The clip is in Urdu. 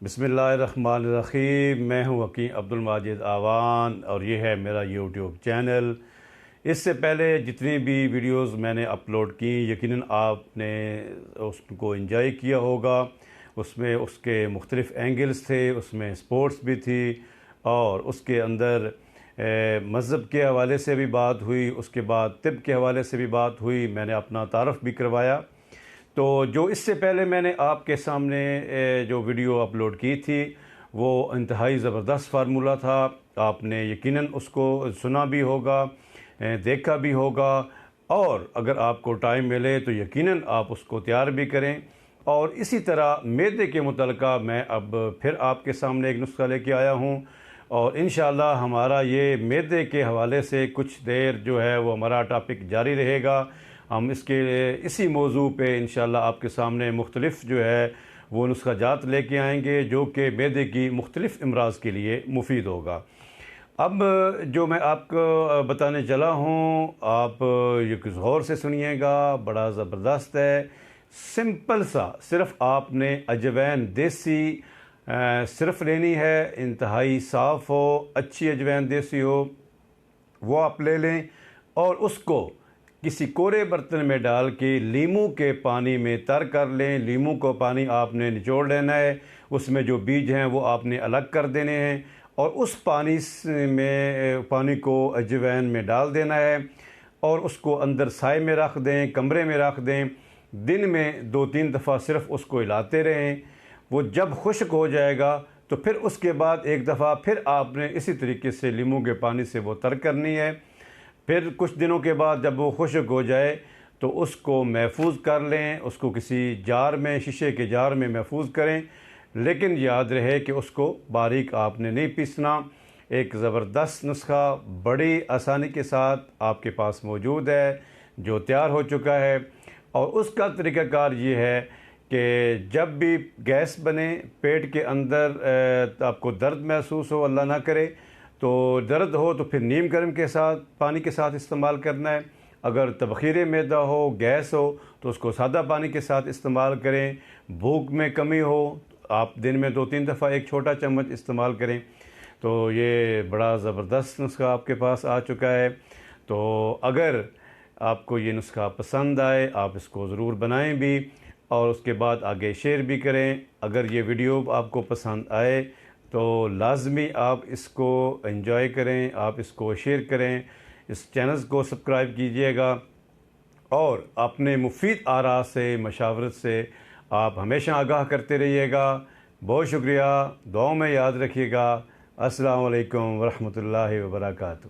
بسم اللہ الرحمن الرحیم۔ میں ہوں حکیم عبدالماجد آوان اور یہ ہے میرا یوٹیوب چینل۔ اس سے پہلے جتنی بھی ویڈیوز میں نے اپلوڈ کی یقیناً آپ نے اس کو انجوائے کیا ہوگا۔ اس میں اس کے مختلف اینگلز تھے، اس میں سپورٹس بھی تھی اور اس کے اندر مذہب کے حوالے سے بھی بات ہوئی، اس کے بعد طب کے حوالے سے بھی بات ہوئی، میں نے اپنا تعارف بھی کروایا۔ تو جو اس سے پہلے میں نے آپ کے سامنے جو ویڈیو اپلوڈ کی تھی وہ انتہائی زبردست فارمولہ تھا، آپ نے یقیناً اس کو سنا بھی ہوگا، دیکھا بھی ہوگا، اور اگر آپ کو ٹائم ملے تو یقیناً آپ اس کو تیار بھی کریں۔ اور اسی طرح معدے کے متعلقہ میں اب پھر آپ کے سامنے ایک نسخہ لے کے آیا ہوں، اور انشاءاللہ ہمارا یہ معدے کے حوالے سے کچھ دیر جو ہے وہ ہمارا ٹاپک جاری رہے گا۔ ہم اسی موضوع پہ انشاءاللہ آپ کے سامنے مختلف جو ہے وہ نسخہ جات لے کے آئیں گے جو کہ معدے کی مختلف امراض کے لیے مفید ہوگا۔ اب جو میں آپ کو بتانے چلا ہوں آپ یہ کچھ غور سے سنیے گا، بڑا زبردست ہے، سمپل سا، صرف آپ نے اجوین دیسی صرف لینی ہے، انتہائی صاف ہو، اچھی اجوین دیسی ہو، وہ آپ لے لیں اور اس کو کسی کورے برتن میں ڈال کے لیموں کے پانی میں تر کر لیں۔ لیموں کو پانی آپ نے نچوڑ لینا ہے، اس میں جو بیج ہیں وہ آپ نے الگ کر دینے ہیں، اور اس پانی کو اجوین میں ڈال دینا ہے اور اس کو اندر سائے میں رکھ دیں، کمرے میں رکھ دیں، دن میں 2-3 دفعہ صرف اس کو ہلاتے رہیں۔ وہ جب خشک ہو جائے گا تو پھر اس کے بعد ایک دفعہ پھر آپ نے اسی طریقے سے لیموں کے پانی سے وہ تر کرنی ہے۔ پھر کچھ دنوں کے بعد جب وہ خشک ہو جائے تو اس کو محفوظ کر لیں، اس کو کسی جار میں، شیشے کے جار میں محفوظ کریں، لیکن یاد رہے کہ اس کو باریک آپ نے نہیں پیسنا۔ ایک زبردست نسخہ بڑی آسانی کے ساتھ آپ کے پاس موجود ہے جو تیار ہو چکا ہے، اور اس کا طریقہ کار یہ ہے کہ جب بھی گیس بنے، پیٹ کے اندر آپ کو درد محسوس ہو، اللہ نہ کرے تو درد ہو تو پھر نیم گرم کے ساتھ پانی کے ساتھ استعمال کرنا ہے۔ اگر تبخیر معدہ ہو، گیس ہو تو اس کو سادہ پانی کے ساتھ استعمال کریں۔ بھوک میں کمی ہو آپ دن میں 2-3 دفعہ ایک چھوٹا چمچ استعمال کریں۔ تو یہ بڑا زبردست نسخہ آپ کے پاس آ چکا ہے۔ تو اگر آپ کو یہ نسخہ پسند آئے آپ اس کو ضرور بنائیں بھی اور اس کے بعد آگے شیئر بھی کریں۔ اگر یہ ویڈیو آپ کو پسند آئے تو لازمی آپ اس کو انجوائے کریں، آپ اس کو شیئر کریں، اس چینل کو سبسکرائب کیجئے گا، اور اپنے مفید آراء سے، مشاورت سے آپ ہمیشہ آگاہ کرتے رہیے گا۔ بہت شکریہ، دعاؤں میں یاد رکھیے گا۔ السلام علیکم ورحمۃ اللہ وبرکاتہ۔